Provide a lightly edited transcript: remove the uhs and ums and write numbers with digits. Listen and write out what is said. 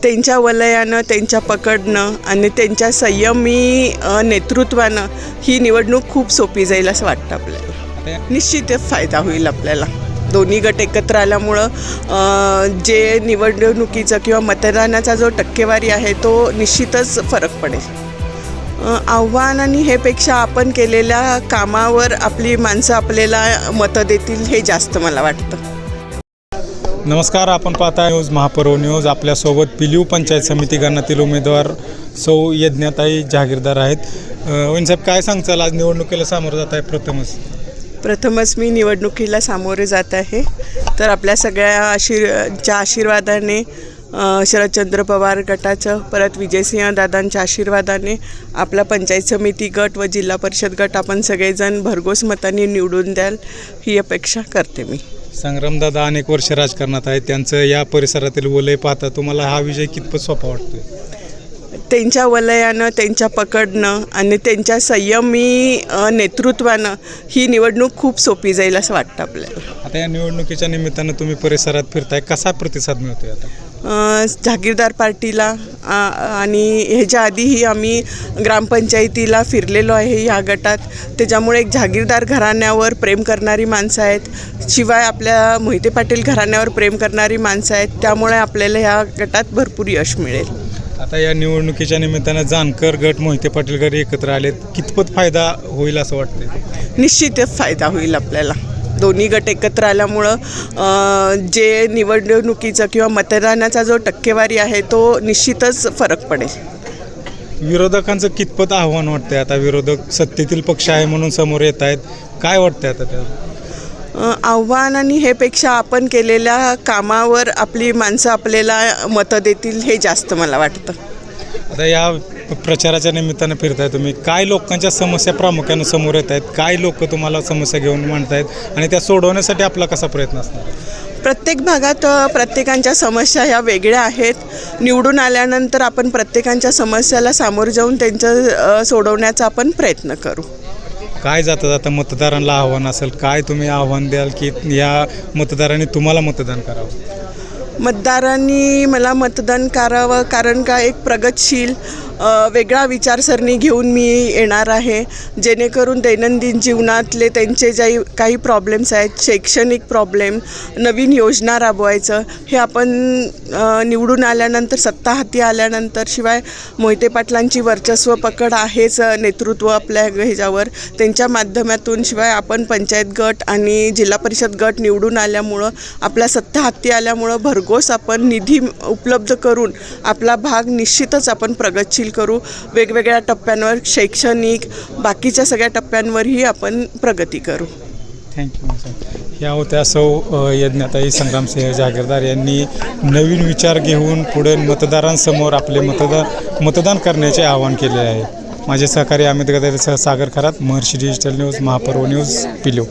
त्यांच्या वलयानं, त्यांच्या पकडनं आणि त्यांच्या संयमी नेतृत्वानं ही निवडणूक खूप सोपी जाईल असं वाटतं आपल्याला. निश्चितच फायदा होईल आपल्याला. दोन्ही गट एकत्र आल्यामुळं जे निवडणुकीचं किंवा मतदानाचा जो टक्केवारी आहे तो निश्चितच फरक पडेल. आव्हान आणि हेपेक्षा आपण केलेल्या कामावर आपली माणसं आपल्याला मतं देतील हे जास्त मला वाटतं. नमस्कार, आपण पाहता न्यूज महापर्व न्यूज. आपल्यासोबत पिलीव पंचायत समिती गणातील उमेदवार सौ यज्ञताई जहागीरदार आहेत. वहिनीसाहेब, काय सांगचाल, आज निवडणुकीला सामोरं जात आहे? प्रथमच मी निवडणुकीला सामोरे जात आहे. तर आपल्या सगळ्या आशीर्वादाने, शरदचंद्र पवार गटाचं, परत विजयसिंह दादांच्या आशीर्वादाने आपला पंचायत समिती गट व जिल्हा परिषद गट आपण सगळेजण भरघोस मतांनी निवडून द्याल ही अपेक्षा करते मी. संग्रामदादा अनेक वर्ष राजकारणात आहेत, त्यांचं या परिसरातील वलय पाहता तुम्हाला हा विजय कितपत सोपा वाटतोय? त्यांच्या वलयानं, त्यांच्या पकडनं आणि त्यांच्या संयमी नेतृत्वानं ही निवडणूक खूप सोपी जाईल असं वाटतं आपल्याला. आता या निवडणुकीच्या निमित्तानं तुम्ही परिसरात फिरताय, कसा प्रतिसाद मिळतोय आता? जहागीरदार पार्टीला आणि ह्याच्या आधीही आम्ही ग्रामपंचायतीला फिरलेलो आहे ह्या गटात. त्याच्यामुळे एक जहागीरदार घराण्यावर प्रेम करणारी माणसं आहेत, शिवाय आपल्या मोहिते पाटील घराण्यावर प्रेम करणारी माणसं आहेत. त्यामुळे आपल्याला ह्या गटात भरपूर यश मिळेल. आता या निवडणुकीच्या निमित्तानं जानकर गट, मोहिते पाटील गट एकत्र आलेत, कितपत फायदा होईल असं वाटतंय? निश्चितच फायदा होईल आपल्याला. दोन्ही गट एकत्र आल्यामुळं जे निवडणुकीचं किंवा मतदानाचा जो टक्केवारी आहे तो निश्चितच फरक पडेल. विरोधकांचं कितपत आव्हान वाटतंय? आता विरोधक सत्तेतील पक्ष आहे म्हणून समोर येत आहेत, काय वाटतंय आता त्या? आव्हान आणि हेपेक्षा आपण केलेल्या कामावर आपली माणसं आपल्याला मतं देतील हे जास्त मला वाटतं. आता या प्रचाराच्या निमित्तानं फिरताय तुम्ही, काय लोकांच्या समस्या प्रामुख्यानं समोर येत आहेत? काय लोक तुम्हाला समस्या घेऊन मांडतायत आणि त्या सोडवण्यासाठी आपला कसा प्रयत्न असणार? प्रत्येक भागात प्रत्येकांच्या समस्या ह्या वेगळ्या आहेत. निवडून आल्यानंतर आपण प्रत्येकांच्या समस्याला सामोरं जाऊन त्यांच्या सोडवण्याचा आपण प्रयत्न करू. काय जाता मतदारांना आव्हान असेल, काय तुम्ही आव्हान द्याल की या मतदारांनी तुम्हाला मतदान करावं? मतदारांनी मला मतदान करावं, कारण का एक प्रगतशील वेगळा विचारसरणी घेऊन मी येणार आहे, जेणेकरून दैनंदिन जीवनातले त्यांचे जे काही प्रॉब्लेम्स आहेत, शैक्षणिक प्रॉब्लेम, नवीन योजना राबवायचं, हे आपण निवडून आल्यानंतर, सत्ता हाती आल्यानंतर, शिवाय मोहिते पाटलांची वर्चस्व पकड आहेच नेतृत्व आपल्या ह्याच्यावर, त्यांच्या माध्यमातून, शिवाय आपण पंचायत गट आणि जिल्हा परिषद गट निवडून आल्यामुळं, आपल्या सत्ता हाती आल्यामुळं भरघोस आपण निधी उपलब्ध करून आपला भाग निश्चितच आपण प्रगतशील करू. वेगवेगळ्या टप्प्यांवर, शैक्षणिक, बाकीच्या सगळ्या टप्प्यांवरही आपण प्रगती करू. थँक्यू. या होत्या सौ यज्ञताई संग्रामसिंह जहागीरदार यांनी नवीन विचार घेऊन पुढे मतदारांसमोर आपले मतदान करण्याचे आवाहन केले आहे. माझे सहकारी अमित गदारेसह सागर खरात, महर्षी डिजिटल न्यूज, महापर्व न्यूज, पिलीव.